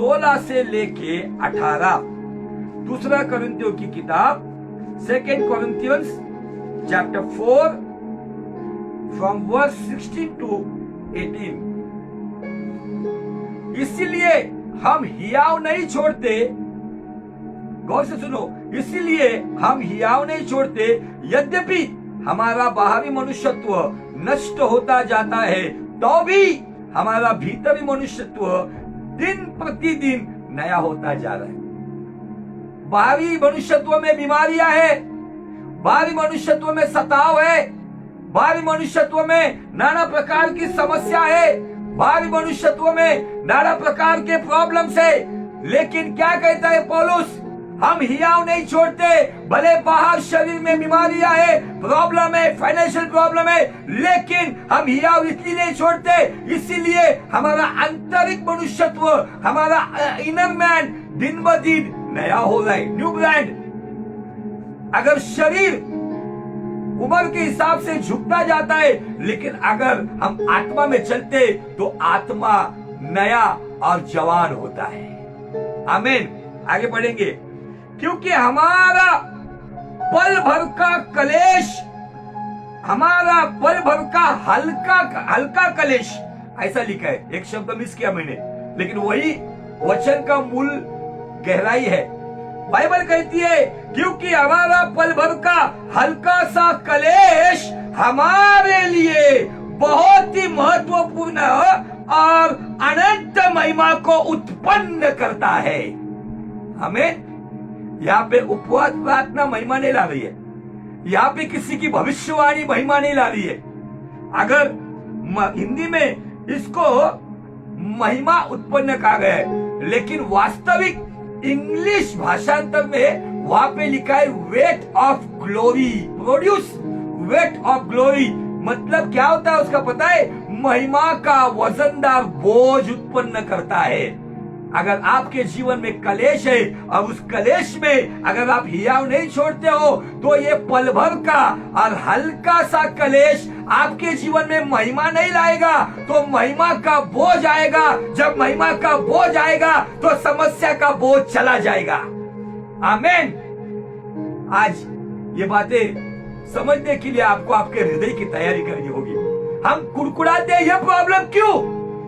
16 से लेके 18। दूसरा कोरिन्थियों की किताब 2 Corinthians chapter 4 from verse 16 to 18। इसीलिए हम हियाव नहीं छोड़ते, गौर से सुनो, इसीलिए हम हियाव नहीं छोड़ते, यद्यपि हमारा बाहरी मनुष्यत्व नष्ट होता जाता है, तो भी हमारा भीतरी मनुष्यत्व दिन प्रतिदिन नया होता जा रहा है। बाहरी मनुष्यत्व में बीमारियां है, बाहरी मनुष्यत्व में सताव है, बाहरी मनुष्यत्व में नाना प्रकार की समस्या है, बाहरी मनुष्यत्व में नाना प्रकार के प्रॉब्लम्स है। लेकिन क्या कहता है पौलुस, हम हियाव नहीं छोड़ते, भले बाहर शरीर में बीमारियां है, प्रॉब्लम है, फाइनेंशियल प्रॉब्लम है, लेकिन हम हियाव इसलिए नहीं छोड़ते, इसीलिए हमारा आंतरिक मनुष्यत्व, हमारा इनर मैन दिन ब दिन नया हो रहा है, न्यू ब्रांड। अगर शरीर उम्र के हिसाब से झुकता जाता है, लेकिन अगर हम आत्मा में चलते तो आत्मा नया और जवान होता है। आमीन। आगे बढ़ेंगे। क्योंकि हमारा पल भर का कलेश, हमारा पल भर का हल्का कलेश, ऐसा लिखा है, एक शब्द मिस किया मैंने, लेकिन वही वचन का मूल गहराई है। बाइबल कहती है क्योंकि हमारा पल भर का हल्का सा कलेश हमारे लिए बहुत ही महत्वपूर्ण और अनंत महिमा को उत्पन्न करता है। हमें यहाँ पे उपवास प्रार्थना महिमा नहीं ला रही है, यहाँ पे किसी की भविष्यवाणी महिमा नहीं ला रही है। अगर हिंदी में इसको महिमा उत्पन्न कहा गया है, लेकिन वास्तविक इंग्लिश भाषांतर में वहां पे लिखा है weight of glory, produce weight of glory. मतलब क्या होता है उसका पता है? महिमा का वजनदार बोझ उत्पन्न करता है। अगर आपके जीवन में कलेश है और उस कलेश में अगर आप हियाव नहीं छोड़ते हो, तो ये पल भर का और हल्का सा कलेश आपके जीवन में महिमा नहीं लाएगा, तो महिमा का बोझ आएगा। जब महिमा का बोझ आएगा तो समस्या का बोझ चला जाएगा। आमीन। आज ये बातें समझने के लिए आपको आपके हृदय की तैयारी करनी होगी। हम कुड़कुड़ाते हैं, ये प्रॉब्लम क्यों?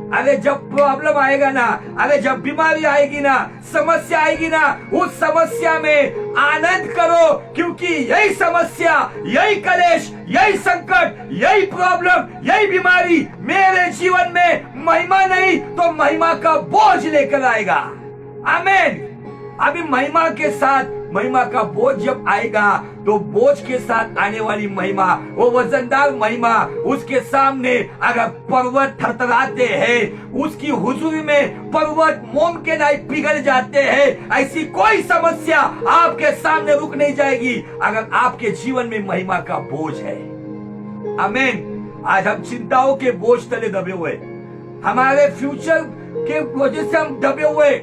अरे जब प्रॉब्लम आएगा ना, अरे जब बीमारी आएगी ना, समस्या आएगी ना, उस समस्या में आनंद करो, क्योंकि यही समस्या, यही कलेश, यही संकट, यही प्रॉब्लम, यही बीमारी मेरे जीवन में महिमा नहीं तो महिमा का बोझ लेकर आएगा। आमीन। अभी महिमा के साथ महिमा का बोझ जब आएगा, तो बोझ के साथ आने वाली महिमा, वो वजनदार महिमा, उसके सामने अगर पर्वत थरथराते हैं, उसकी हुजूरी में पर्वत मोम के नाई पिघल जाते हैं, ऐसी कोई समस्या आपके सामने रुक नहीं जाएगी अगर आपके जीवन में महिमा का बोझ है। आमीन। आज हम चिंताओं के बोझ तले दबे हुए, हमारे फ्यूचर के वजह से हम दबे हुए,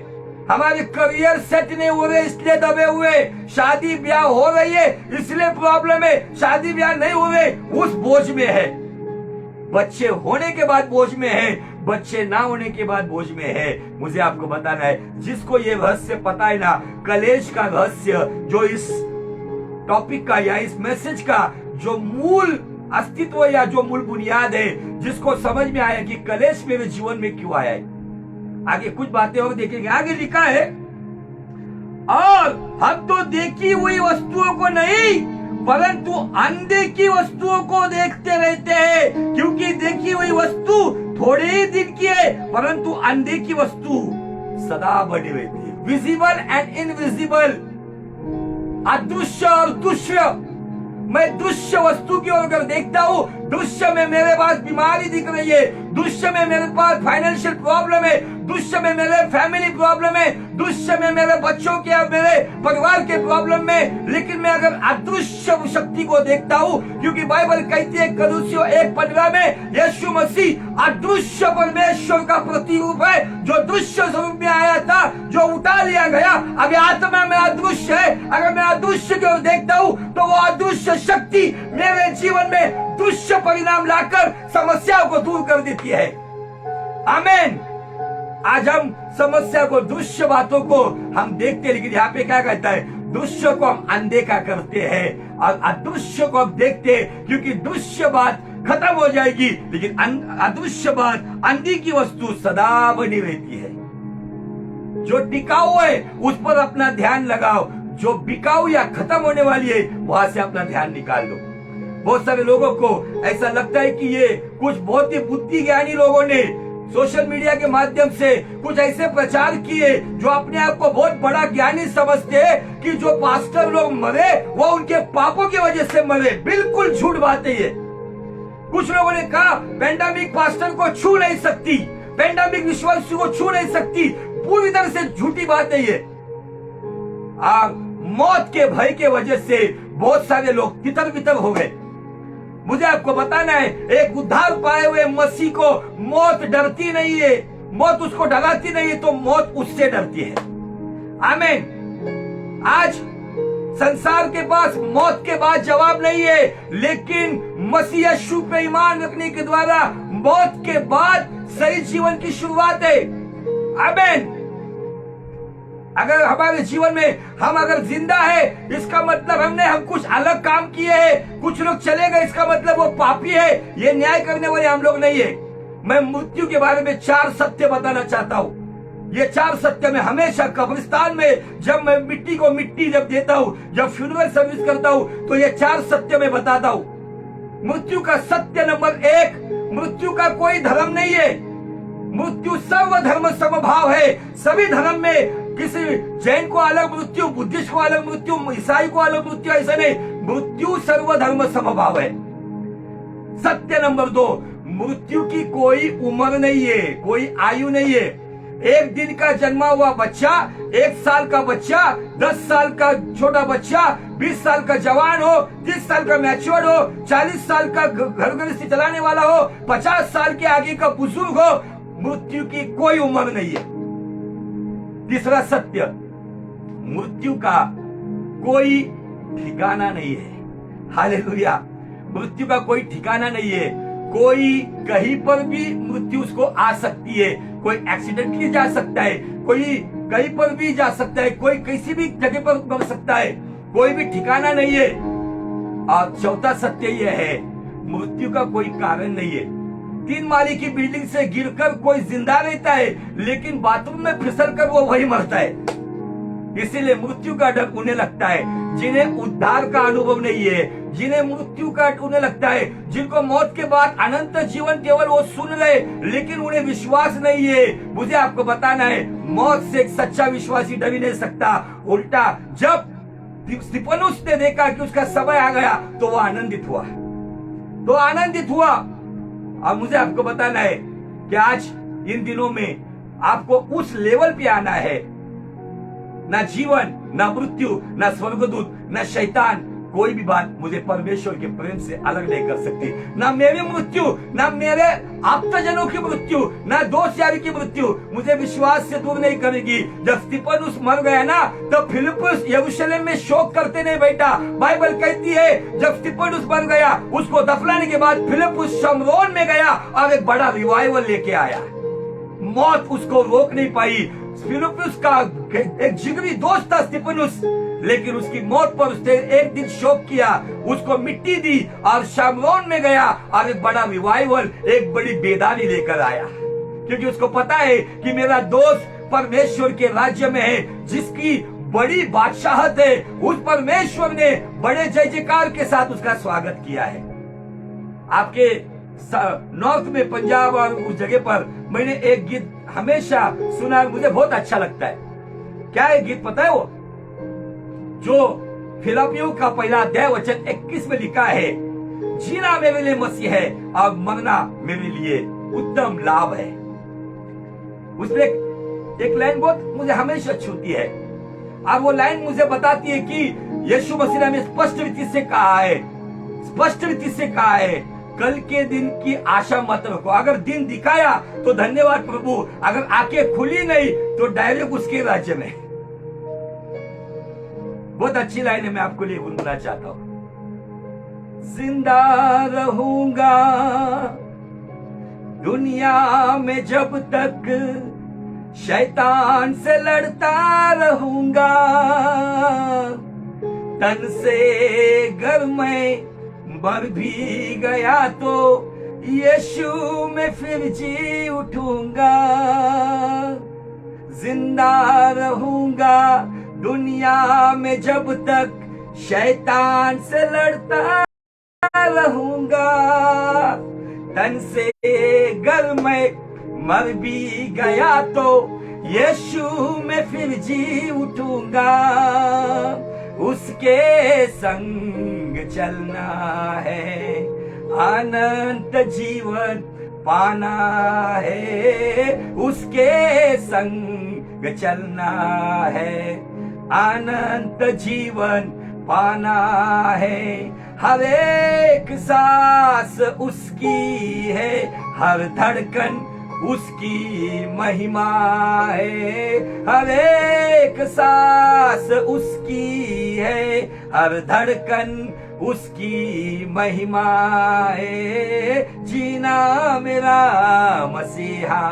हमारे करियर सेट नहीं हो रहे इसलिए दबे हुए, शादी ब्याह हो रही है इसलिए प्रॉब्लम है, शादी ब्याह नहीं हो रहे उस बोझ में है, बच्चे होने के बाद बोझ में है, बच्चे ना होने के बाद बोझ में है। मुझे आपको बताना है, जिसको ये रहस्य पता है ना, कलेश का रहस्य, जो इस टॉपिक का या इस मैसेज का जो मूल अस्तित्व या जो मूल बुनियाद है, जिसको समझ में आया कि कलेश मेरे जीवन में क्यों आया है। आगे कुछ बातें और देखेंगे। आगे लिखा है, और हम तो देखी हुई वस्तुओं को नहीं परंतु अनदेखी वस्तुओं को देखते रहते हैं, क्योंकि देखी हुई वस्तु थोड़े ही दिन की है परंतु अनदेखी वस्तु सदा बनी रहती है। विजिबल एंड इनविजिबल, अदृश्य और दृश्य। मैं दृश्य वस्तु की ओर अगर देखता हूँ, दृश्य में मेरे पास बीमारी दिख रही है, दृश्य में मेरे पास फाइनेंशियल प्रॉब्लम है, दृश्य में मेरे फैमिली प्रॉब्लम है, दृश्य में मेरे बच्चों के या मेरे परिवार के प्रॉब्लम में, लेकिन मैं अगर अदृश्य शक्ति को देखता हूँ, क्योंकि बाइबल कहती है कलुसियों 1:15 में, यीशु मसीह अदृश्य परमेश्वर का प्रतिरूप है, जो दृश्य स्वरूप में आया था, जो उठा लिया गया, अभी आत्मा में अदृश्य है। अगर मैं अदृश्य की ओर देखता हूँ तो वो अदृश्य शक्ति मेरे जीवन में दृश्य परिणाम लाकर समस्याओं को दूर कर देती है। आमीन। आज हम समस्या को, दृश्य बातों को हम देखते हैं, लेकिन यहाँ पे क्या कहता है, दृश्य को हम अनदेखा करते हैं और अदृश्य को हम देखते हैं, क्योंकि दृश्य बात खत्म हो जाएगी, लेकिन अदृश्य बात, अंधी की वस्तु सदा बनी रहती है। जो टिकाऊ है उस पर अपना ध्यान लगाओ, जो बिकाऊ या खत्म होने वाली है वहां से अपना ध्यान निकाल दो। बहुत सारे लोगों को ऐसा लगता है कि ये कुछ बहुत ही बुद्धि ज्ञानी लोगों ने सोशल मीडिया के माध्यम से कुछ ऐसे प्रचार किए जो अपने आप को बहुत बड़ा ज्ञानी समझते हैं कि जो पास्टर लोग मरे वो उनके पापों की वजह से मरे। बिल्कुल झूठ बात है ये। कुछ लोगों ने कहा पेंडेमिक पास्टर को छू नहीं सकती, पेंडेमिक विश्वासी को छू नहीं सकती। पूरी तरह से झूठी बात है ये। मौत के भय के वजह से बहुत सारे लोग तितर बितर हो गए। मुझे आपको बताना है, एक उद्धार पाए हुए मसीह को मौत डरती नहीं है, मौत उसको डराती नहीं है, तो मौत उससे डरती है। आमीन। आज संसार के पास मौत के बाद जवाब नहीं है, लेकिन मसीह यीशु पे ईमान रखने के द्वारा मौत के बाद सही जीवन की शुरुआत है। आमीन। अगर हमारे जीवन में हम अगर जिंदा है, इसका मतलब हम कुछ अलग काम किए हैं। कुछ लोग चले गए, इसका मतलब वो पापी है। ये न्याय करने वाले हम लोग नहीं है। मैं मृत्यु के बारे में 4 सत्य बताना चाहता हूँ। ये 4 सत्य में हमेशा कब्रिस्तान में जब मैं मिट्टी को मिट्टी जब देता हूँ, जब फ्यूनरल सर्विस करता हूँ, तो ये 4 सत्य में बताता हूँ। मृत्यु का सत्य नंबर 1, मृत्यु का कोई धर्म नहीं है। मृत्यु सर्वधर्म समभाव है। सभी धर्म में किसी जैन को अलग मृत्यु, बुद्धिस्ट को अलग मृत्यु, ईसाई को अलग मृत्यु, ऐसा नहीं। मृत्यु सर्वधर्म समभाव है। सत्य नंबर 2, मृत्यु की कोई उम्र नहीं है, कोई आयु नहीं है। एक दिन का जन्मा हुआ बच्चा, 1 साल का बच्चा, 10 साल का छोटा बच्चा, 20 साल का जवान हो, 30 साल का मैच्योर्ड हो, 40 साल का घर गृहस्थी चलाने वाला हो, 50 साल के आगे का बुजुर्ग हो, मृत्यु की कोई उम्र नहीं है। तीसरा सत्य, मृत्यु का कोई ठिकाना नहीं है। हालेलुया। मृत्यु का कोई ठिकाना नहीं है। कोई कहीं पर भी मृत्यु उसको आ सकती है। कोई एक्सीडेंटली जा सकता है, कोई कहीं पर भी जा सकता है, कोई किसी भी जगह पर मर सकता है। कोई भी ठिकाना नहीं है। और चौथा सत्य यह है, मृत्यु का कोई कारण नहीं है। 3 माली की बिल्डिंग से गिरकर कोई जिंदा रहता है, लेकिन बाथरूम में फिसल कर वो वही मरता है। इसीलिए मृत्यु का डर उन्हें लगता है जिन्हें उद्धार का अनुभव नहीं है, जिन्हें मृत्यु का उन्हें लगता है, जिनको मौत के बाद अनंत जीवन केवल वो सुन रहे, लेकिन उन्हें विश्वास नहीं है। मुझे आपको बताना है, मौत से एक सच्चा विश्वासी डर ही नहीं सकता। उल्टा जब स्तिफनुस ने देखा कि उसका समय आ गया, तो वो आनंदित हुआ। अब मुझे आपको बताना है कि आज इन दिनों में आपको उस लेवल पे आना है, ना जीवन, ना मृत्यु, ना स्वर्गदूत, ना शैतान, कोई भी बात मुझे परमेश्वर के प्रेम से अलग नहीं कर सकती। ना मेरी मृत्यु, ना मेरे आप्तजनों की मृत्यु, ना दोस्त यारी की मृत्यु मुझे विश्वास से दूर नहीं करेगी। जब स्तिफनुस मर गया ना, तो फिलिप्पुस यरूशलेम में शोक करते नहीं बैठा। बाइबल कहती है जब स्तिफनुस मर गया, उसको दफनाने के बाद फिलिप्पुस शमरोन में गया और एक बड़ा रिवाइवल लेके आया। मौत उसको रोक नहीं पाई। फिलिप्पुस का एक जिगरी दोस्त था स्तिफनुस, लेकिन उसकी मौत पर उसने एक दिन शोक किया, उसको मिट्टी दी और शामरोन में गया और एक बड़ा रिवाइवल, एक बड़ी बेदारी लेकर आया। क्योंकि उसको पता है कि मेरा दोस्त परमेश्वर के राज्य में है, जिसकी बड़ी बादशाहत है। उस परमेश्वर ने बड़े जय जयकार के साथ उसका स्वागत किया है। आपके नॉर्थ में, पंजाब और उस जगह पर मैंने एक गीत हमेशा सुना, मुझे बहुत अच्छा लगता है। क्या है गीत पता है? वो जो फिलिपियों का पहला अध्याय वचन 21 में लिखा है, जीना मेरे लिए मसीह है और मरना मेरे लिए उत्तम लाभ है। उसमें एक लाइन बहुत मुझे हमेशा छूती है और वो लाइन मुझे बताती है कि यीशु मसीह ने हमें स्पष्ट रीति से कहा है, कल के दिन की आशा मत रखो। अगर दिन दिखाया तो धन्यवाद प्रभु, अगर आंखें खुली नहीं तो डायरेक्ट उसके राज्य में। बहुत अच्छी लाइन है, मैं आपको लिए गुनगुना चाहता हूं। जिंदा रहूंगा दुनिया में जब तक शैतान से लड़ता रहूंगा, तन से गर मैं मर भी गया तो यीशु में फिर जी उठूंगा, जिंदा रहूंगा दुनिया में जब तक शैतान से लड़ता रहूंगा, तन से गर मैं मर भी गया तो यीशु में फिर जी उठूंगा, उसके संग चलना है, अनंत जीवन पाना है, उसके संग चलना है, अनंत जीवन पाना है, हर एक सांस उसकी है, हर धड़कन उसकी महिमा है, हर एक सांस उसकी है, हर धड़कन उसकी महिमा है, जीना मेरा मसीहा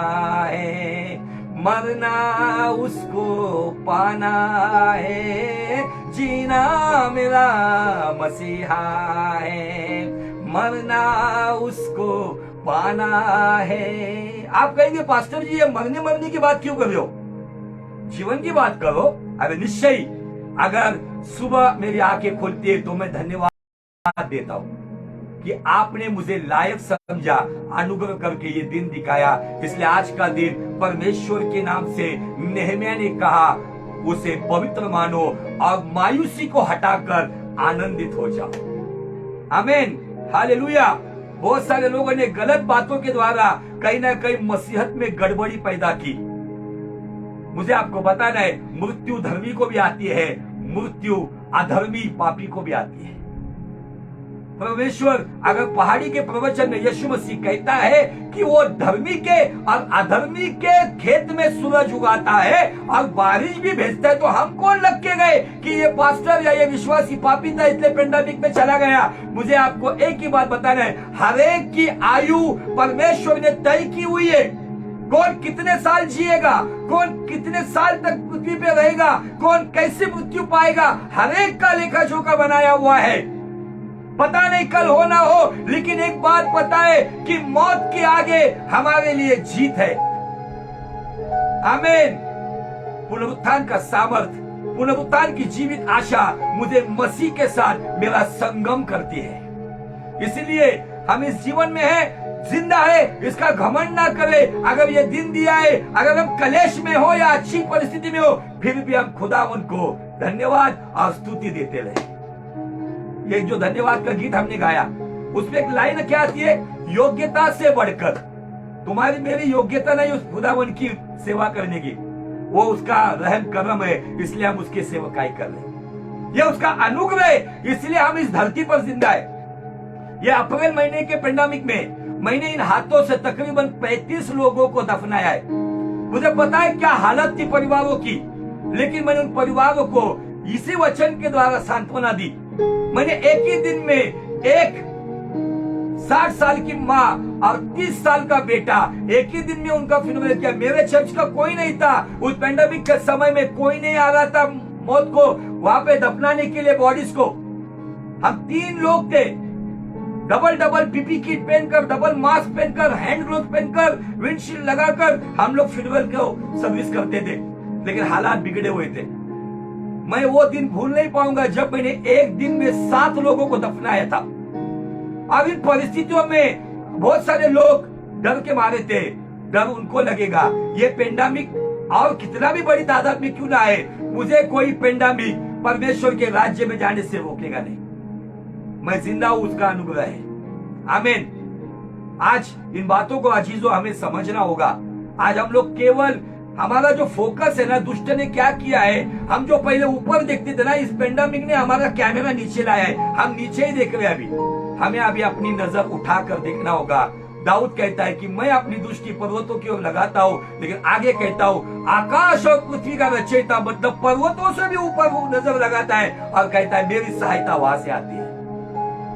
है, मरना उसको पाना है, जीना मेरा मसीहा है, मरना उसको पाना है। आप कहेंगे पास्टर जी ये मरने की बात क्यों कर रहे हो, जीवन की बात करो। अरे निश्चय, अगर सुबह मेरी आंखें खुलती है तो मैं धन्यवाद देता हूं कि आपने मुझे लायक समझा, अनुग्रह करके ये दिन दिखाया। इसलिए आज का दिन परमेश्वर के नाम से नेहमिया ने कहा उसे पवित्र मानो और मायूसी को हटाकर आनंदित हो जाओ। आमीन, हालेलुया। बहुत सारे लोगों ने गलत बातों के द्वारा कहीं ना कहीं मसीहत में गड़बड़ी पैदा की। मुझे आपको बताना है, मृत्यु धर्मी को भी आती है, मृत्यु अधर्मी पापी को भी आती है। परमेश्वर अगर पहाड़ी के प्रवचन में यीशु मसीह कहता है कि वो धर्मी के और अधर्मी के खेत में सूरज उगाता है और बारिश भी भेजता है, तो हम कौन लग के गए कि ये पास्टर या ये विश्वासी पापी था इसलिए पेंडेमिक में चला गया। मुझे आपको एक ही बात बताना है, हर एक की आयु परमेश्वर ने तय की हुई है। कौन कितने साल जिएगा, कौन कितने साल तक पृथ्वी पे रहेगा, कौन कैसे मृत्यु पाएगा, हर एक का लेखा जोखा बनाया हुआ है। पता नहीं कल हो ना हो, लेकिन एक बात पता है कि मौत के आगे हमारे लिए जीत है। आमीन। पुनरुत्थान का सामर्थ्य, पुनरुत्थान की जीवित आशा मुझे मसीह के साथ मेरा संगम करती है। इसलिए हम इस जीवन में है, जिंदा है, इसका घमंड ना करें। अगर ये दिन दिया है, अगर हम कलेश में हो या अच्छी परिस्थिति में हो, फिर भी हम खुदावंद को धन्यवाद और स्तुति देते रहे। ये जो धन्यवाद का गीत हमने गाया, उसमें एक लाइन क्या आती है, योग्यता से बढ़कर। तुम्हारी मेरी योग्यता नहीं उस खुदावंद की सेवा करने की, वो उसका रहम करम है, इसलिए हम उसकी सेवकाई कर रहे। ये उसका अनुग्रह है, इसलिए हम इस धरती पर जिंदा है। ये अप्रैल महीने के पेंडेमिक में मैंने इन हाथों से तकरीबन 35 लोगों को दफनाया है। मुझे पता है क्या हालत थी परिवारों की, लेकिन मैंने उन परिवारों को इसी वचन के द्वारा सांत्वना दी। मैंने एक ही दिन में एक 60 साल की माँ और 30 साल का बेटा, एक ही दिन में उनका फ्यूनरल किया। मेरे चर्च का कोई नहीं था उस पेंडेमिक के समय में, कोई नहीं आ रहा था मौत को वहां पे दफनाने के लिए बॉडीज को। हम 3 लोग थे, डबल पीपी किट पहनकर, डबल मास्क पहनकर, हैंड ग्लोव पहनकर, विंडशील्ड लगाकर हम लोग फ्यूनरल को सर्विस करते थे। लेकिन हालात बिगड़े हुए थे। मैं वो दिन भूल नहीं पाऊंगा जब मैंने एक दिन में 7 लोगों को दफनाया था। अब इन परिस्थितियों में बहुत सारे लोग डर के मारे थे। डर उनको लगेगा ये पेंडेमिक और कितना भी बड़ी तादाद में क्यों ना आए, मुझे कोई पेंडेमिक परमेश्वर के राज्य में जाने से रोकेगा नहीं। मैं जिंदा हूं, उसका अनुग्रह है। आमीन। आज इन बातों को अजीजों हमें समझना होगा। आज हम लोग केवल हमारा जो फोकस है ना, दुष्ट ने क्या किया है, हम जो पहले ऊपर देखते थे ना, इस पेंडेमिक ने हमारा कैमरा नीचे लाया है। हम नीचे ही देख रहे हैं। अभी हमें अभी अपनी नजर उठाकर देखना होगा। दाऊद कहता है कि मैं अपनी दृष्टि पर्वतों की ओर लगाता हूँ, लेकिन आगे कहता हूँ आकाश और पृथ्वी का रचयिता, मतलब पर्वतों से भी ऊपर वो नजर लगाता है और कहता है मेरी सहायता वहां से आती है।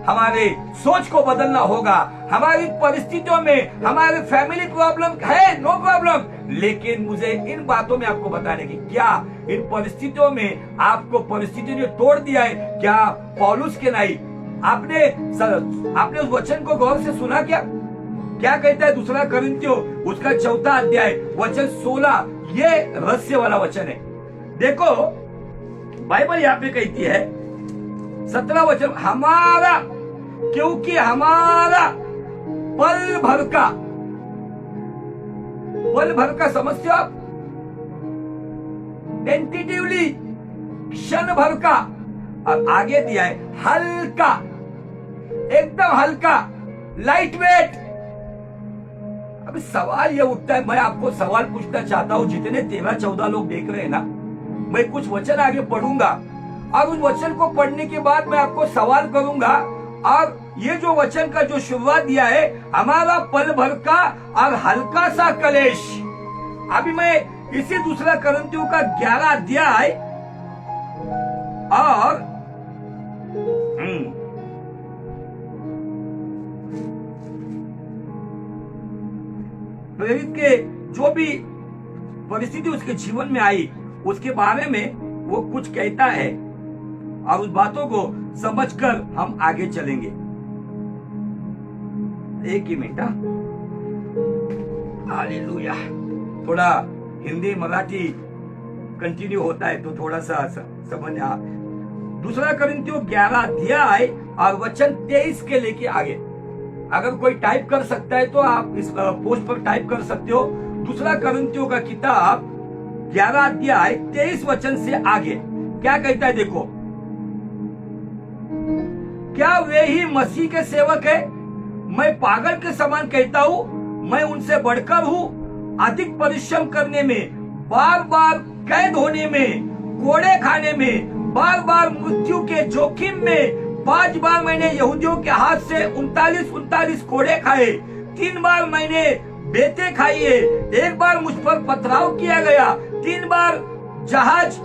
हमारे सोच को बदलना होगा। हमारी परिस्थितियों में हमारे फैमिली प्रॉब्लम है, नो प्रॉब्लम, लेकिन मुझे इन बातों में आपको बताने की, क्या इन परिस्थितियों में आपको परिस्थितियों ने तोड़ दिया है? क्या पौलुस के नहीं? आपने उस वचन को गौर से सुना क्या? क्या कहता है दूसरा कोरिन्थियों उसका 4 अध्याय वचन 16, ये रहस्य वाला वचन है। देखो बाइबल यहाँ पे कहती है 17 वचन, हमारा, क्योंकि हमारा पल भर का समझते हो आप? टेंटेटिवली क्षण भर का, और आगे दिया है हल्का, एकदम हल्का, लाइट वेट। अब सवाल ये उठता है, मैं आपको सवाल पूछना चाहता हूं, जितने 13-14 लोग देख रहे हैं ना, मैं कुछ वचन आगे पढ़ूंगा और उस वचन को पढ़ने के बाद मैं आपको सवाल करूंगा। और ये जो वचन का जो शुरुआत दिया है, हमारा पल भर का और हल्का सा कलेश, अभी मैं इसी दूसरा कोरिन्थियों का 11 अध्याय और प्रेरित के जो भी परिस्थिति उसके जीवन में आई उसके बारे में वो कुछ कहता है, और उस बातों को समझकर हम आगे चलेंगे। एक ही मिनट, हालेलुया। थोड़ा हिंदी मराठी कंटिन्यू होता है तो थोड़ा सा समझ आ। दूसरा कोरिन्थियों 11 अध्याय और वचन 23 के लेके आगे, अगर कोई टाइप कर सकता है तो आप इस पोस्ट पर टाइप कर सकते हो। दूसरा कोरिन्थियों का किताब 11 अध्याय 23 वचन से आगे क्या कहता है देखो, क्या वे ही मसीह के सेवक है? मैं पागल के समान कहता हूं, मैं उनसे बढ़कर हूं। अधिक परिश्रम करने में, बार बार कैद होने में, कोड़े खाने में, बार बार मृत्यु के जोखिम में। 5 बार मैंने यहूदियों के हाथ से 39 कोड़े खाए। 3 बार मैंने बेते खाई है। 1 बार मुझ पर पथराव किया गया। 3 बार जहाज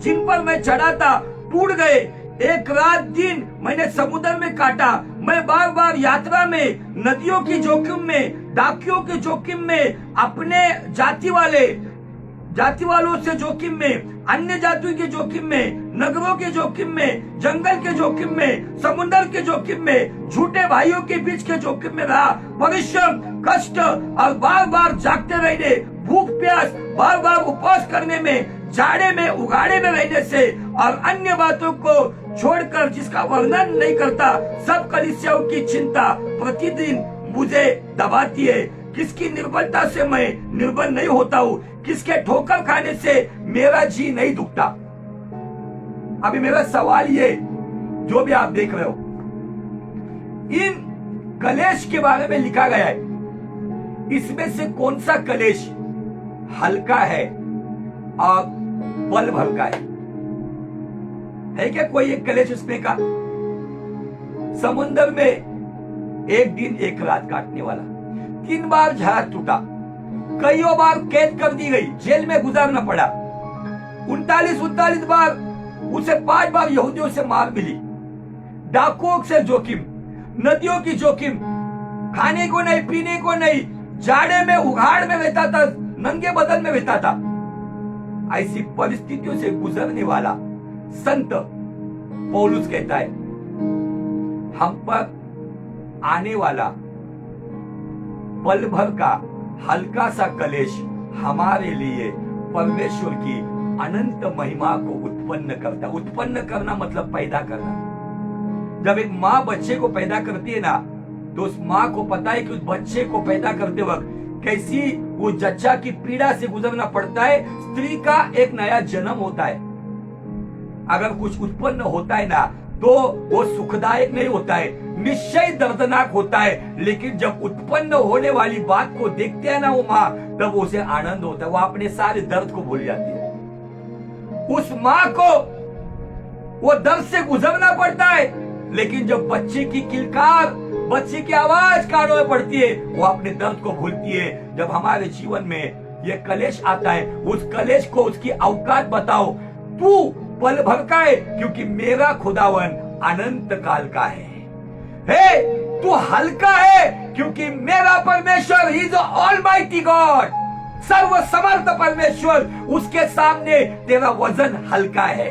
जिन पर मैं चढ़ा था टूट गए। 1 रात दिन मैंने समुद्र में काटा। मैं बार बार यात्रा में, नदियों की जोखिम में, डाकियों के जोखिम में, अपने जाति वालों से जोखिम में, अन्य जातियों के जोखिम में, नगरों के जोखिम में, जंगल के जोखिम में, समुद्र के जोखिम में, झूठे भाइयों के बीच के जोखिम में रहा। परिश्रम, कष्ट और बार बार जागते रहने, भूख प्यास, बार बार उपवास करने में, जाड़े में उगाड़े में रहने से और अन्य बातों को छोड़कर जिसका वर्णन नहीं करता, सब कलीसियाओं की चिंता प्रतिदिन मुझे दबाती है। किसकी निर्बलता से मैं निर्बल नहीं होता हूँ, किसके ठोकर खाने से मेरा जी नहीं दुखता। अभी मेरा सवाल ये, जो भी आप देख रहे हो, इन कलेश के बारे में लिखा गया है, इसमें से कौन सा कलेश हल्का है और पल भर का है क्या कोई एक कलेश उसमें का? समुद्र में 1 दिन 1 रात काटने वाला, 3 बार जहाज टूटा, कई बार कैद कर दी गई, जेल में गुजारना पड़ा। 39 बार उसे 5 बार यहूदियों से मार मिली। डाकुओं से जोखिम, नदियों की जोखिम, खाने को नहीं, पीने को नहीं, जाड़े में उघाड़ में रहता था, नंगे बदन में रहता था। ऐसी परिस्थितियों से गुजरने वाला संत पौलुस कहता है, हम पर आने वाला पल भर का हल्का सा कलेश हमारे लिए परमेश्वर की अनंत महिमा को उत्पन्न करता। उत्पन्न करना मतलब पैदा करना। जब एक माँ बच्चे को पैदा करती है ना, तो उस माँ को पता है कि उस बच्चे को पैदा करते वक्त कैसी वो जच्चा की पीड़ा से गुजरना पड़ता है। स्त्री का एक नया जन्म होता है। अगर कुछ उत्पन्न होता है ना, तो वो सुखदायक नहीं होता है, निश्चय दर्दनाक होता है। लेकिन जब उत्पन्न होने वाली बात को देखते हैं ना वो माँ, तब उसे आनंद होता है, वो अपने सारे दर्द को भूल जाती है। उस माँ को वो दर्द से गुजरना पड़ता है, लेकिन जब बच्चे की किलकार, बच्चे की आवाज कानों में पड़ती है, वो अपने दर्द को भूलती है। जब हमारे जीवन में ये कलेश आता है, उस कलेश को उसकी औकात बताओ। तू पल भर का है, क्योंकि मेरा खुदावन अनंत काल का है। हे तू हल्का है, क्योंकि मेरा परमेश्वर ही जो ऑलमाइटी गॉड, सर्वसमर्थ परमेश्वर, उसके सामने तेरा वजन हल्का है।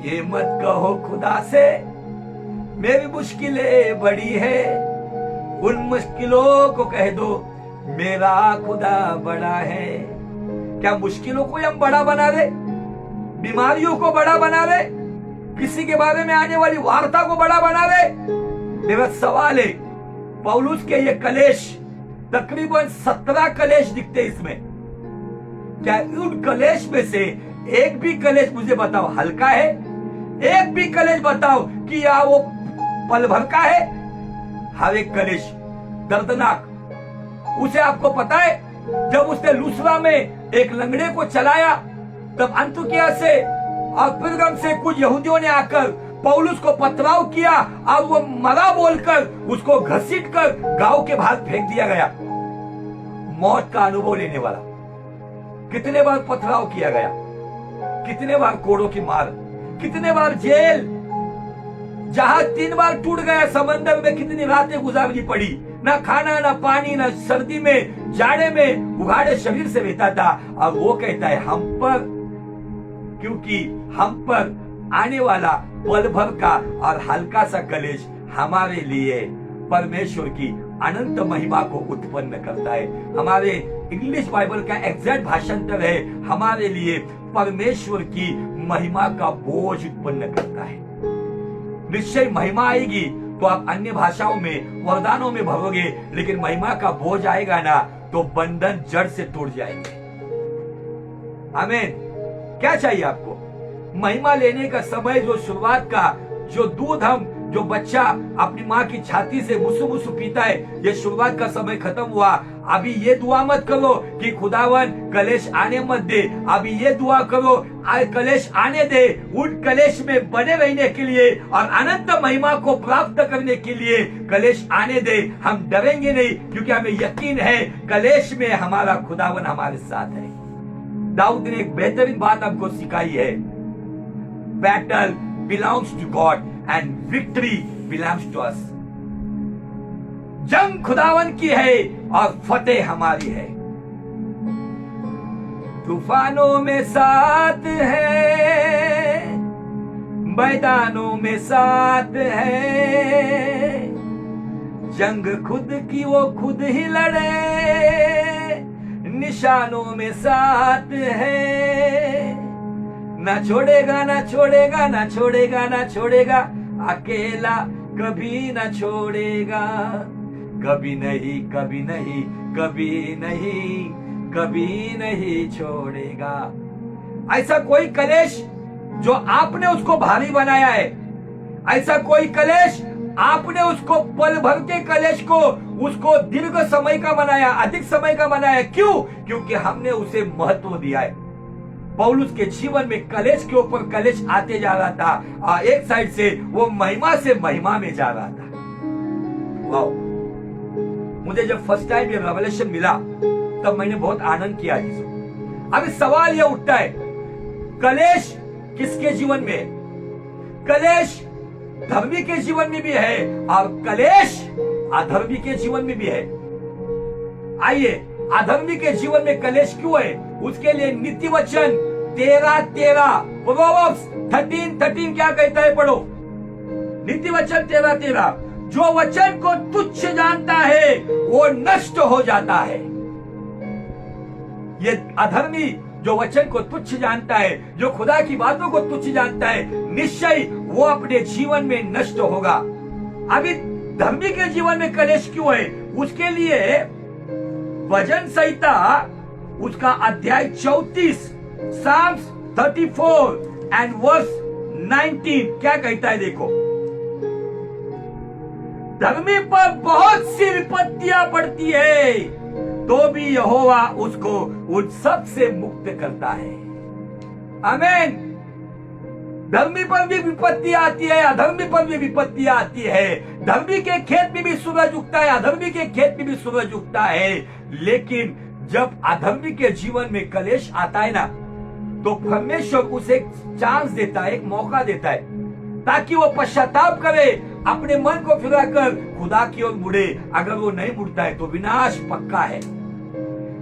ये मत कहो खुदा से मेरी मुश्किलें बड़ी है, उन मुश्किलों को कह दो मेरा खुदा बड़ा है। क्या मुश्किलों को हम बड़ा बना रहे, बीमारियों को बड़ा बना रहे, किसी के बारे में आने वाली वार्ता को बड़ा बना रहे? मेरा सवाल है, पौलुस के ये कलेश, तकरीबन 17 कलेश दिखते इसमें, क्या उन कलेश में से एक भी कलेश मुझे बताओ हल्का है? एक भी कलेश बताओ कि या वो पल भर का है? हर एक कलेश दर्दनाक। उसे आपको पता है, जब उसने लूसरा में एक लंगड़े को चलाया, तब अंतुकिया से और पिरगम से कुछ यहूदियों ने आकर पौलुस को पथराव किया और वो मरा बोलकर उसको घसीट कर गांव के बाहर फेंक दिया गया। मौत का अनुभव लेने वाला, कितने बार पथराव किया गया, कितने बार कोड़ों की मार, कितने बार जेल, जहाज 3 बार टूट गया, समंदर में कितनी रातें गुजारनी पड़ी, ना खाना ना पानी, ना सर्दी में जाड़े में उघाड़े शरीर से रहता था। और वो कहता है हम पर, क्योंकि हम पर आने वाला पल भर का और हल्का सा कलेश हमारे लिए परमेश्वर की अनंत महिमा को उत्पन्न करता है। हमारे इंग्लिश बाइबल का एग्जैक्ट भाषांतर है, हमारे लिए परमेश्वर की महिमा का बोझ उत्पन्न करता है। निश्चय महिमा आएगी तो आप अन्य भाषाओं में, वरदानों में भरोगे, लेकिन महिमा का बोझ आएगा ना तो बंधन जड़ से टूट जाएंगे। आमीन। क्या चाहिए आपको? महिमा लेने का समय, जो शुरुआत का जो दूध हम, जो बच्चा अपनी माँ की छाती से मुसु मुसु पीता है, ये शुरुआत का समय खत्म हुआ। अभी ये दुआ मत करो कि खुदावन कलेश आने मत दे, अभी ये दुआ करो कलेश आने दे, उन कलेश में बने रहने के लिए और अनंत महिमा को प्राप्त करने के लिए कलेश आने दे। हम डरेंगे नहीं, क्योंकि हमें यकीन है कलेश में हमारा खुदावन हमारे साथ है। दाऊद ने एक बेहतरीन बात हमको सिखाई है, battle belongs to God and victory belongs to us. जंग खुदावन की है और फतेह हमारी है। तूफानों में साथ है, मैदानों में साथ है, जंग खुद की वो खुद ही लड़े, निशानों में साथ है। ना छोड़ेगा ना छोड़ेगा ना छोड़ेगा ना छोड़ेगा, अकेला कभी ना छोड़ेगा, कभी नहीं कभी नहीं कभी नहीं कभी नहीं छोड़ेगा। ऐसा कोई कलेश जो आपने उसको भारी बनाया है, ऐसा कोई कलेश आपने उसको पल भर के कलेश को उसको दीर्घ समय का बनाया, अधिक समय का बनाया। क्यों? क्योंकि हमने उसे महत्व दिया है। पौलुस के जीवन में कलेश के ऊपर कलेश आते जा रहा था और एक साइड से वो महिमा से महिमा में जा रहा था। वाओ! मुझे जब फर्स्ट टाइम ये रेवलेशन मिला तब मैंने बहुत आनंद किया। अभी सवाल यह उठता है, कलेश किसके जीवन में है? कलेश धर्मी के जीवन में भी है और कलेश अधर्मी के जीवन में भी है। आइए, अधर्मी के जीवन में कलेश क्यों है, उसके लिए नीति वचन 13:13 प्रोवर्ब्स 13:13 क्या कहता है? पढ़ो, नीति वचन 13:13, जो वचन को तुच्छ जानता है वो नष्ट हो जाता है। ये अधर्मी जो वचन को तुच्छ जानता है, जो खुदा की बातों को तुच्छ जानता है, निश्चय वो अपने जीवन में नष्ट होगा। अभी धर्मी के जीवन में कलेश क्यों है? उसके लिए भजन संहिता उसका अध्याय 34 साम्स 34 एंड वर्स 19 क्या कहता है? देखो, धर्मी पर बहुत सी विपत्तियां पड़ती है तो भी यहोवा उसको उन सब से मुक्त करता है। आमीन। धर्मी पर भी विपत्ति आती है, अधर्मी पर भी विपत्ति आती है। धर्मी के खेत में भी सूरज उगता है, अधर्मी के खेत में भी सूरज उगता है। लेकिन जब अधर्मी के जीवन में कलेश आता है ना, तो परमेश्वर उसे एक चांस देता है, एक मौका देता है, ताकि वो पश्चाताप करे, अपने मन को फिराकर खुदा की ओर मुड़े। अगर वो नहीं मुड़ता है तो विनाश पक्का है।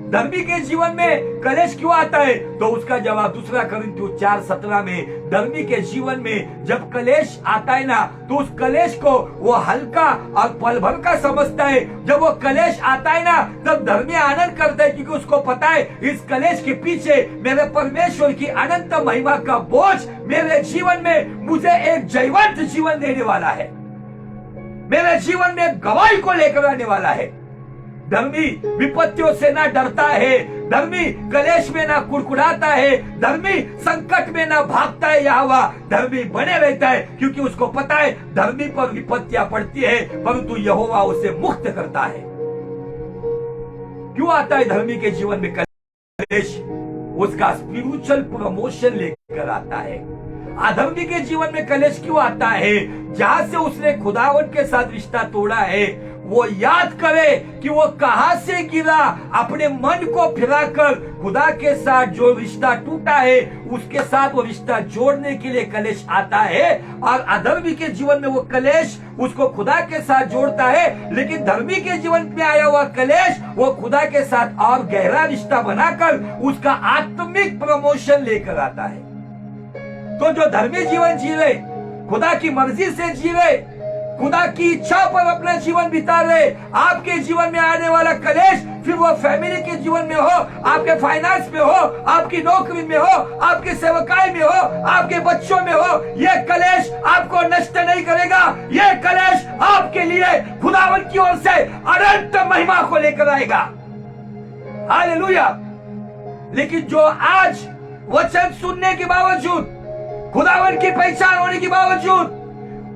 धर्मी के जीवन में कलेश क्यों आता है? तो उसका जवाब 2 कोरिन्थियों 4:17 में, धर्मी के जीवन में जब कलेश आता है ना, तो उस कलेश को वो हल्का और पल भर का समझता है। जब वो कलेश आता है ना, तब धर्मी आनंद करता है, क्योंकि उसको पता है इस कलेश के पीछे मेरे परमेश्वर की अनंत महिमा का बोझ मेरे जीवन में मुझे एक जयवंत जीवन देने वाला है, मेरे जीवन में गवाही को लेकर आने वाला है। धर्मी विपत्तियों से ना डरता है, धर्मी कलेश में ना कुड़कुड़ाता है, धर्मी संकट में ना भागता है, यहोवा धर्मी बने रहता है, क्योंकि उसको पता है धर्मी पर विपत्तियां पड़ती है, परंतु यहोवा उसे मुक्त करता है। क्यों आता है धर्मी के जीवन में कलेश? उसका स्पिरिचुअल प्रमोशन लेकर आता है। अधर्मी के जीवन में कलेश क्यों आता है? जहां से उसने खुदावन के साथ रिश्ता तोड़ा है, वो याद करे कि वो कहां से गिरा, अपने मन को फिराकर खुदा के साथ जो रिश्ता टूटा है उसके साथ वो रिश्ता जोड़ने के लिए कलेश आता है। और अधर्मी के जीवन में वो कलेश उसको खुदा के साथ जोड़ता है, लेकिन धर्मी के जीवन में आया हुआ कलेश वो खुदा के साथ और गहरा रिश्ता बनाकर उसका आत्मिक प्रमोशन लेकर आता है। तो जो धर्मी जीवन जी रहे, खुदा की मर्जी से जी रहे, खुदा की इच्छा पर अपना जीवन बिता रहे, आपके जीवन में आने वाला कलेश, फिर वो फैमिली के जीवन में हो, आपके फाइनेंस में हो, आपकी नौकरी में हो, आपकी सेवकाई में हो, आपके बच्चों में हो, ये कलेश आपको नष्ट नहीं करेगा। ये कलेश आपके लिए खुदावन की ओर से अनंत महिमा को लेकर आएगा। हालेलुया। लेकिन जो आज वचन सुनने के बावजूद, खुदावन की पहचान होने के बावजूद,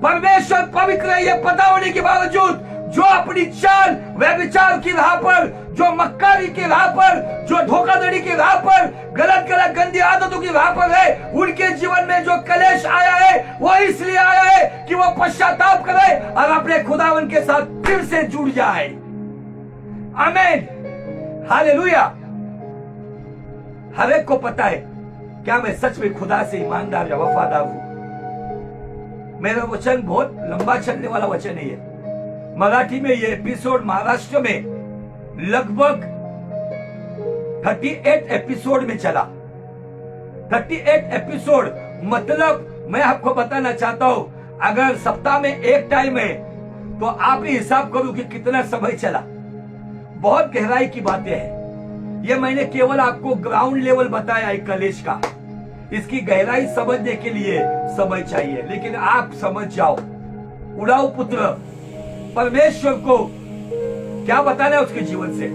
परमेश्वर पवित्र है ये पता होने के बावजूद, जो अपनी चाल व्यभिचार की राह पर, जो मक्कारी की राह पर, जो धोखाधड़ी की राह पर, गलत गंदी आदतों की राह पर है, उनके जीवन में जो कलेश आया है वो इसलिए आया है कि वो पश्चाताप करे और अपने खुदावन के साथ फिर से जुड़ जाए। आमीन, हालेलुया। हर एक को पता है क्या मैं सच में खुदा से ईमानदार या वफादार हूं। मेरा वचन बहुत लंबा चलने वाला वचन नहीं है। मराठी में ये एपिसोड महाराष्ट्र में लगभग 38 एपिसोड में चला। 38 एपिसोड मतलब मैं आपको बताना चाहता हूं, अगर सप्ताह में एक टाइम है तो आप ही हिसाब करो कि कितना समय चला। बहुत गहराई की बातें हैं। ये मैंने केवल आपको ग्राउंड लेवल बताया है कलेश का। इसकी गहराई समझने के लिए समय चाहिए, लेकिन आप समझ जाओ। उड़ाऊ पुत्र परमेश्वर को क्या बताना है उसके जीवन से,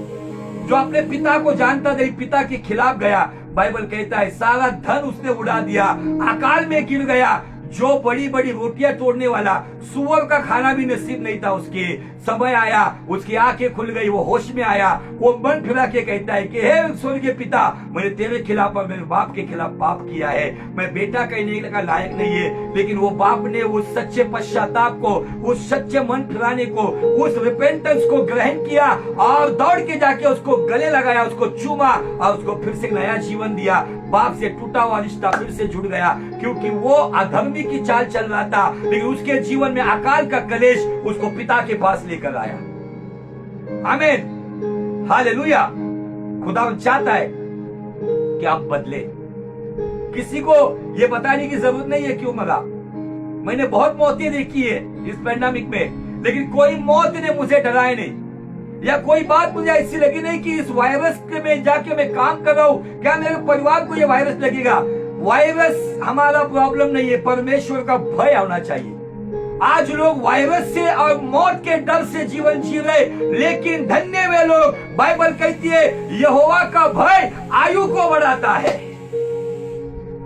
जो अपने पिता को जानता नहीं, पिता के खिलाफ गया। बाइबल कहता है सारा धन उसने उड़ा दिया, अकाल में गिर गया। जो बड़ी बड़ी रोटियां तोड़ने वाला, सुअर का खाना भी नसीब नहीं था उसके। समय आया, उसकी आंखें खुल गई, वो होश में आया। वो मन फिरा के कहता है कि हे स्वर्गीय पिता, मैंने तेरे खिलाफ और मेरे बाप के खिलाफ पाप किया है, मैं बेटा कहने का लायक नहीं है। लेकिन वो बाप ने उस सच्चे पश्चाताप को, उस सच्चे मन फिराने को, उस रिपेंटेंस को ग्रहण किया और दौड़ के जाके उसको गले लगाया, उसको चूमा और उसको फिर से नया जीवन दिया। बाप से टूटा हुआ रिश्ता फिर से जुड़ गया, क्योंकि वो अधर्मी की चाल चल रहा था, लेकिन उसके जीवन में अकाल का कलेश उसको पिता के पास लेकर आया। आमीन, हालेलुया। खुदा चाहता है कि आप बदले। किसी को ये बताने की जरूरत नहीं है क्यों मरा। मैंने बहुत मौतें देखी है इस पैंडेमिक में, लेकिन कोई मौत ने मुझे डराए नहीं, या कोई बात मुझे ऐसी लगी नहीं कि इस वायरस में जाके मैं काम कर रहा हूं, क्या मेरे परिवार को ये वायरस लगेगा। वायरस हमारा प्रॉब्लम नहीं है, परमेश्वर का भय होना चाहिए। आज लोग वायरस से और मौत के डर से जीवन जी रहे, लेकिन धन्य वे लोग, बाइबल कहती है यहोवा का भय आयु को बढ़ाता है।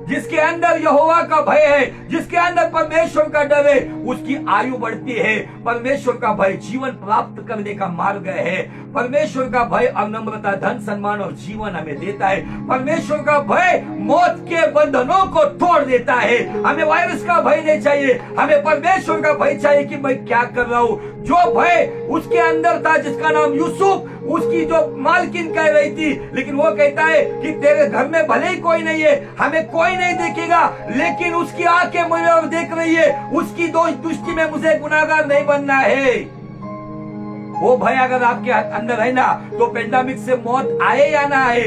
जिसके अंदर यहोवा का भय है, जिसके अंदर परमेश्वर का डर है, उसकी आयु बढ़ती है। परमेश्वर का भय जीवन प्राप्त करने का मार्ग है। परमेश्वर का भय और नम्रता, धन, सम्मान और जीवन हमें देता है। परमेश्वर का भय मौत के बंधनों को तोड़ देता है। हमें वायरस का भय नहीं चाहिए, हमें परमेश्वर का भय चाहिए कि मैं क्या कर रहा हूँ। जो भय उसके अंदर था, जिसका नाम यूसुफ, उसकी जो मालकिन कह रही थी, लेकिन वो कहता है कि तेरे घर में भले ही कोई नहीं है, हमें कोई नहीं देखेगा, लेकिन उसकी आंखें मुझे और देख रही है, उसकी दृष्टि में मुझे गुनाहगार नहीं बनना है। वो भय अगर आपके अंदर है ना, तो पेंडेमिक से मौत आए या ना आए,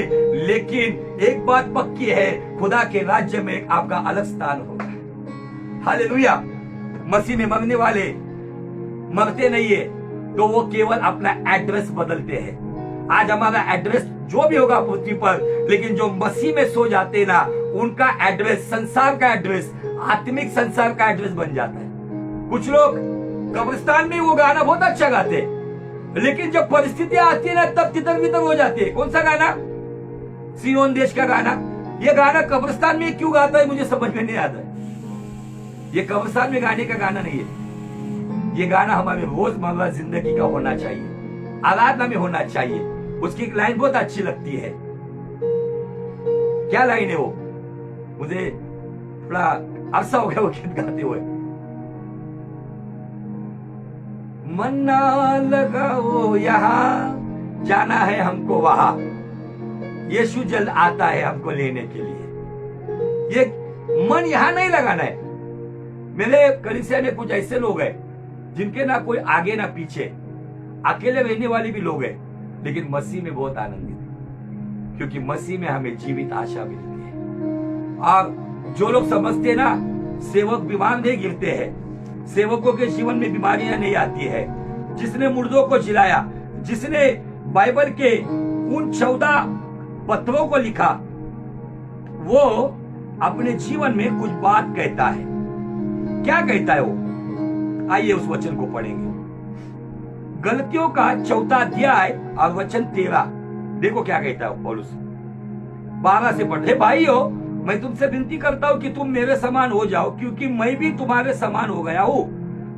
लेकिन एक बात पक्की है, खुदा के राज्य में आपका अलग स्थान होगा। हालेलुया। मसीह में मरने वाले मरते नहीं है, तो वो केवल अपना एड्रेस बदलते हैं। आज हमारा एड्रेस जो भी होगा पृथ्वी पर, लेकिन जो मसीह में सो जाते ना, उनका एड्रेस, संसार का एड्रेस, आत्मिक संसार का एड्रेस बन जाता है। कुछ लोग कब्रिस्तान में वो गाना बहुत अच्छा गाते, लेकिन जब परिस्थितियां आती है ना, तब तितर बितर हो जाती है। कौन सा गाना? सियोन देश का गाना। ये गाना कब्रिस्तान में क्यों गाता है मुझे समझ में नहीं आता। ये कब्रिस्तान में गाने का गाना नहीं है, ये गाना हमारे रोजमर्रा जिंदगी का होना चाहिए, आराधना में होना चाहिए। उसकी एक लाइन बहुत अच्छी लगती है। क्या लाइन है वो? मुझे थोड़ा अरसा हो गया वो गीत गाते हुए। मन ना लगाओ यहां, जाना है हमको वहां, यीशु जल्द आता है हमको लेने के लिए। ये मन यहां नहीं लगाना है। मेरे कलीसिया में कुछ ऐसे लोग हैं जिनके ना कोई आगे ना पीछे, अकेले रहने वाले भी लोग हैं, लेकिन मसीह में बहुत आनंदित है, क्योंकि मसीह में हमें जीवित आशा मिलती है। और जो लोग समझते हैं ना, सेवक बीमार नहीं गिरते हैं, सेवकों के जीवन में बीमारियां नहीं आती है। जिसने मुर्दों को जिलाया, जिसने बाइबल के उन 14 पत्रों को लिखा, वो अपने जीवन में कुछ बात कहता है। क्या कहता है वो? आइए उस वचन को पढ़ेंगे। गलतियों का 4 अध्याय और वचन 13। देखो क्या कहता है पौलुस। 12 से पढ़। हे भाइयों, मैं तुमसे विनती करता हूं कि तुम मेरे समान हो जाओ, क्योंकि मैं भी तुम्हारे समान हो गया हूं।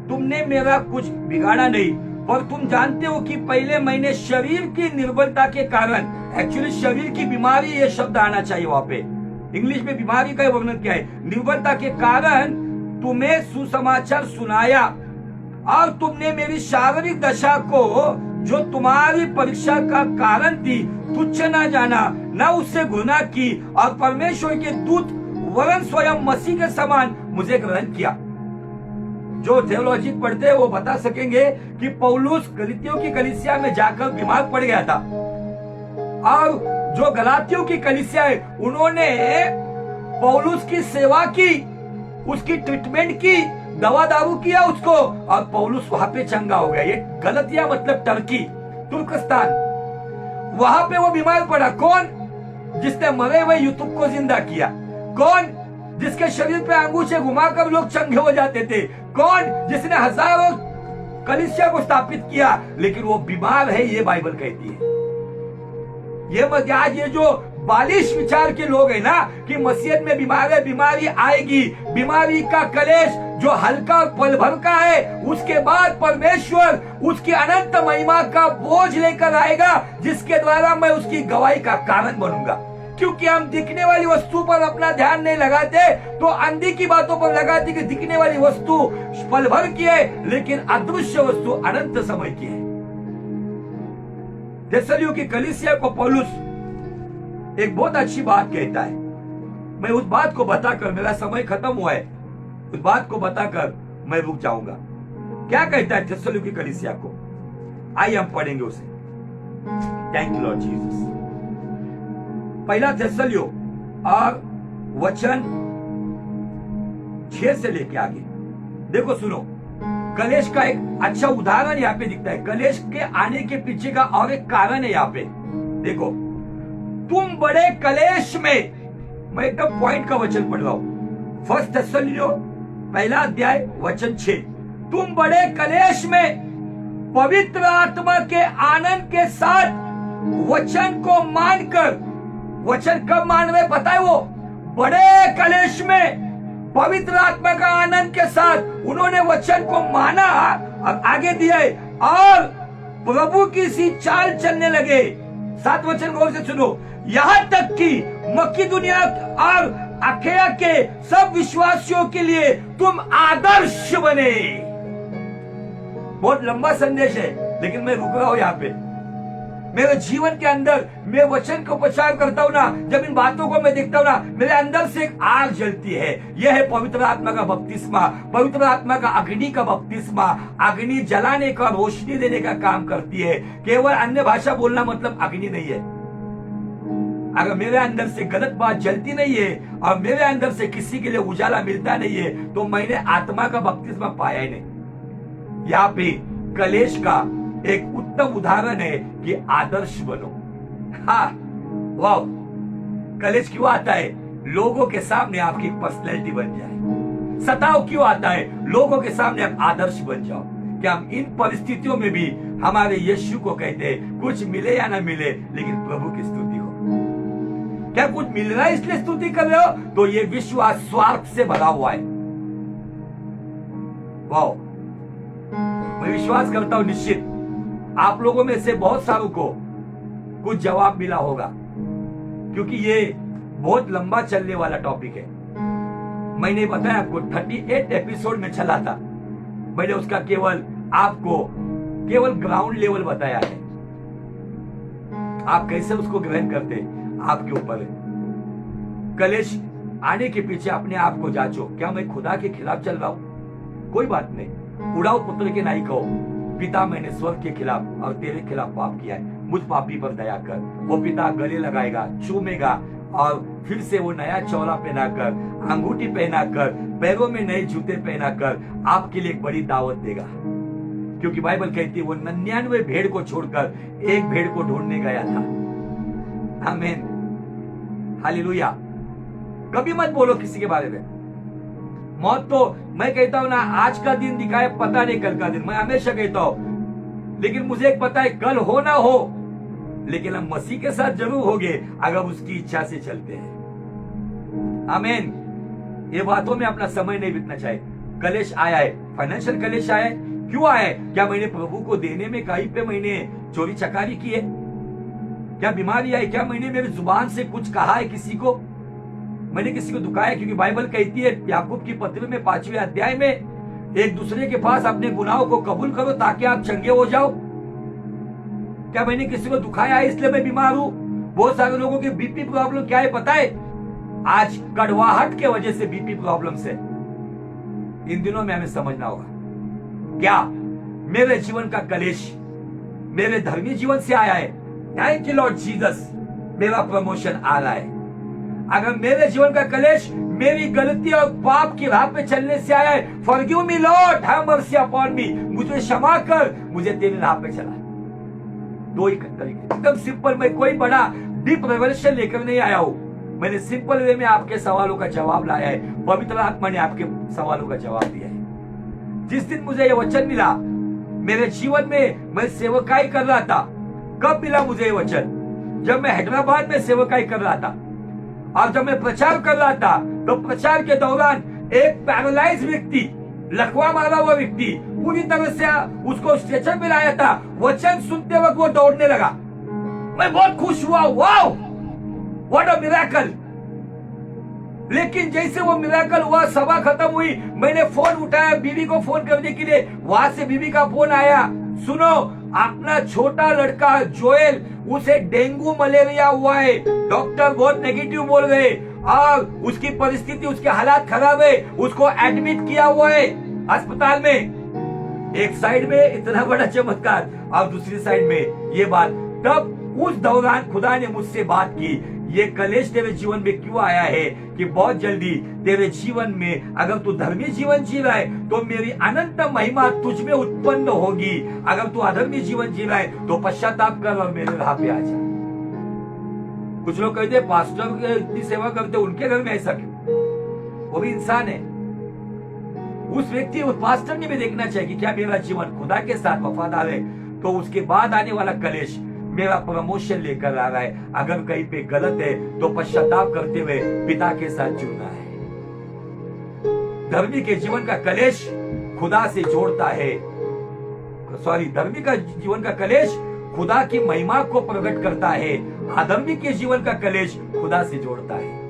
तुमने मेरा कुछ बिगाड़ा नहीं, पर तुम जानते हो कि पहले मैंने शरीर की निर्बलता के कारण, एक्चुअली शरीर की बीमारी, ये शब्द आना चाहिए वहां पे। इंग्लिश में बीमारी का वर्णन क्या है? निर्बलता के कारण तुम्हें सुसमाचार सुनाया, और तुमने मेरी शारीरिक दशा को, जो तुम्हारी परीक्षा का कारण थी, तुच्छ न जाना, न उससे घृणा की, और परमेश्वर के दूत वरन स्वयं मसीह के समान मुझे ग्रहण किया। जो थियोलॉजी पढ़ते हैं वो बता सकेंगे कि पौलुस गलातियों की कलीसिया में जाकर बीमार पड़ गया था, और जो गलातियों की कलीसिया है, उन्होंने पौलुस की सेवा की, उसकी ट्रीटमेंट की, दवा दारू किया उसको, और पौलुस वहां पे चंगा हो गया। ये गलतिया मतलब टर्की, तुर्कस्तान, वहां पे वो बीमार पड़ा। कौन? जिसने मरे हुए यूसुफ को जिंदा किया। कौन? जिसके शरीर पे अंगूठे घुमाकर लोग चंगे हो जाते थे। कौन? जिसने हजारों कलीसिया को स्थापित किया, लेकिन वो बीमार है, ये बाइबल कहती है। ये मत, आज ये जो बालिश विचार के लोग हैं ना, कि मसीहत में बीमारी आएगी, बीमारी का कलेश जो हल्का और पल भर का है, उसके बाद परमेश्वर उसकी अनंत महिमा का बोझ लेकर आएगा, जिसके द्वारा मैं उसकी गवाही का कारण बनूंगा। क्योंकि हम दिखने वाली वस्तु पर अपना ध्यान नहीं लगाते, तो अंधी की बातों पर लगाते कि दिखने वाली वस्तु पल भर की है, लेकिन अदृश्य वस्तु अनंत समय की है। थिस्सलुनीके की कलीसिया को पौलुस एक बहुत अच्छी बात कहता है। मैं उस बात को बताकर, मेरा समय खत्म हुआ है, उस बात को बताकर मैं रुक जाऊंगा। क्या कहता है थिस्सलुनीके की कलीसिया को? आइए हम पढ़ेंगे उसे। Thank you Lord Jesus. पहला थिस्सलुनीके और वचन 6 से लेके आगे देखो, सुनो। कलेश का एक अच्छा उदाहरण यहाँ पे दिखता है। कलेश के आने के पीछे का और एक कारण है यहाँ पे। देखो, तुम बड़े कलेश में, मैं एकदम पॉइंट का वचन पढ़ रहा हूं। 1 थिस्सलुनीके पहला अध्याय वचन 6। तुम बड़े कलेश में पवित्र आत्मा के आनंद के साथ वचन को मानकर, वचन कब मान रहे पता है? वो बड़े कलेश में पवित्र आत्मा का आनंद के साथ उन्होंने वचन को माना, अब आगे दिया है, और प्रभु की सी चाल चलने लगे। 7 वचन गौर से सुनो। यहाँ तक कि मकिदुनिया और अखाया के सब विश्वासियों के लिए तुम आदर्श बने। बहुत लंबा संदेश है, लेकिन मैं रुक रहा हूं यहाँ पे। मेरे जीवन के अंदर मैं वचन को प्रचार करता हूं ना, जब इन बातों को मैं देखता हूं ना, मेरे अंदर से एक आग जलती है। यह है पवित्र आत्मा का बपतिस्मा, पवित्र आत्मा का अग्नि का बपतिस्मा। अग्नि जलाने का, रोशनी देने का काम करती है। केवल अन्य भाषा बोलना मतलब अग्नि नहीं है। अगर मेरे अंदर से गलत बात जलती नहीं है और मेरे अंदर से किसी के लिए उजाला मिलता नहीं है, तो मैंने आत्मा का बपतिस्मा पाया ही नहीं। यहाँ पे कलेश का एक उत्तम उदाहरण है कि आदर्श बनो। हाँ, वाह, कलेश क्यों आता है? लोगों के सामने आपकी पर्सनैलिटी बन जाए। सताव क्यों आता है? लोगों के सामने आप आदर्श बन जाओ। क्या हम इन परिस्थितियों में भी हमारे यीशु को कहते हैं, कुछ मिले या ना मिले, लेकिन प्रभु की स्तुति हो। क्या कुछ मिल रहा है इसलिए स्तुति कर रहे हो? तो ये विश्वास स्वार्थ से भरा हुआ है। वाह, मैं विश्वास करता हूं निश्चित आप लोगों में से बहुत सारों को कुछ जवाब मिला होगा, क्योंकि ये बहुत लंबा चलने वाला टॉपिक है। मैंने बताया आपको 38 एपिसोड में चला था। मैंने उसका केवल आपको केवल ग्राउंड लेवल बताया है। आप कैसे उसको ग्रहण करते आपके ऊपर है। कलेश आने के पीछे अपने आप को जांचो, क्या मैं खुदा के खिलाफ चल रहा हूं? कोई बात नहीं, उड़ाओ पुत्र के नहीं कहो, पिता मैंने स्वर्ग के खिलाफ और तेरे खिलाफ पाप किया है, मुझ पापी पर दया कर। वो पिता गले लगाएगा, चूमेगा और फिर से वो नया चौला पहनाकर, अंगूठी पहनाकर, पैरों में नए जूते पहनाकर आपके लिए एक बड़ी दावत देगा। क्योंकि बाइबल कहती है वो 99 भेड़ को छोड़कर एक भेड़ को ढूंढने गया था। आमीन, हालेलुया। कभी मत बोलो किसी के बारे में मौत, तो मैं कहता हूं ना, आज का दिन दिखाए पता नहीं कल का दिन, मैं हमेशा कहता हूं, लेकिन मुझे एक पता है कल हो ना हो, लेकिन हम मसीह के साथ जरूर होंगे अगर उसकी इच्छा से चलते हैं। आमीन। ये बातों में अपना समय नहीं बीतना चाहिए। कलेश आया है, फाइनेंशियल कलेश आया है, क्यों आया है? क्या मैंने प्रभु को देने में कहीं पे मैंने चोरी चकारी की है? क्या बीमारी आई? क्या मैंने मेरी जुबान से कुछ कहा है किसी को? मैंने किसी को दुखाया? क्योंकि बाइबल कहती है याकूब की पत्री में 5वें अध्याय में, एक दूसरे के पास अपने गुनाहों को कबूल करो ताकि आप चंगे हो जाओ। क्या मैंने किसी को दुखाया है इसलिए मैं बीमार हूं? बहुत सारे लोगों के बीपी प्रॉब्लम क्या है पता है? आज कड़वाहट के वजह से बीपी प्रॉब्लम से। इन दिनों में हमें समझना होगा, क्या मेरे जीवन का कलेश मेरे धर्मी जीवन से आया है? थैंक यू लॉर्ड जीसस, मेरा प्रमोशन आ रहा है। अगर मेरे जीवन का कलेश मेरी गलती और पाप की राह पे चलने से आया है, forgive me Lord, have mercy upon मी, मुझे क्षमा कर, मुझे तेरी राह पे चला। दो ही तरीके, एकदम सिंपल। मैं कोई बड़ा डीप रेवलेशन लेकर नहीं आया हूं, मैंने सिंपल वे में आपके सवालों का जवाब लाया है। पवित्र आत्मा ने आपके सवालों का जवाब दिया है। जिस दिन मुझे ये वचन मिला, मेरे जीवन में मैं सेवकाई कर रहा था। कब मिला मुझे ये वचन? जब मैं हैदराबाद में सेवकाई कर रहा था और जब मैं प्रचार कर रहा था, तो प्रचार के दौरान एक पैरालाइज व्यक्ति, लकवा मारा हुआ व्यक्ति, पूरी तरह से उसको स्ट्रेचर पे लाया था। वचन सुनते वक्त वो दौड़ने लगा। मैं बहुत खुश हुआ, वाओ व्हाट अ मिरेकल। लेकिन जैसे वो मिरेकल हुआ, सभा खत्म हुई, मैंने फोन उठाया बीवी को फोन करने के लिए। वहां से बीवी का फोन आया, सुनो अपना छोटा लड़का जोएल, उसे डेंगू मलेरिया हुआ है, डॉक्टर बहुत नेगेटिव बोल रहे और उसकी परिस्थिति, उसके हालात खराब है, उसको एडमिट किया हुआ है अस्पताल में। एक साइड में इतना बड़ा चमत्कार और दूसरी साइड में ये बात। तब उस दौरान खुदा ने मुझसे बात की, ये कलेश तेरे जीवन में क्यों आया है कि बहुत जल्दी तेरे जीवन में, अगर तू धर्मी जीवन जी रहा है तो मेरी अनंत महिमा तुझ में उत्पन्न होगी। अगर तू अधर्मी जीवन जी रहा है तो पश्चाताप कर और मेरे राह पे आ जा। कुछ लोग कहते हैं पास्टर के इतनी सेवा करते, उनके घर में ऐसा क्यों? वो भी इंसान है। उस व्यक्ति, उस पास्टर ने भी देखना चाहिए कि क्या मेरा जीवन खुदा के साथ वफादार है, तो उसके बाद आने वाला कलेश मेरा प्रमोशन लेकर आ रहा है। अगर कहीं पे गलत है तो पश्चाताप करते हुए पिता के साथ जुड़ना है। धर्मी के जीवन का कलेश खुदा से जोड़ता है, धर्मी का जीवन का कलेश खुदा की महिमा को प्रकट करता है। अधर्मी के जीवन का कलेश खुदा से जोड़ता है।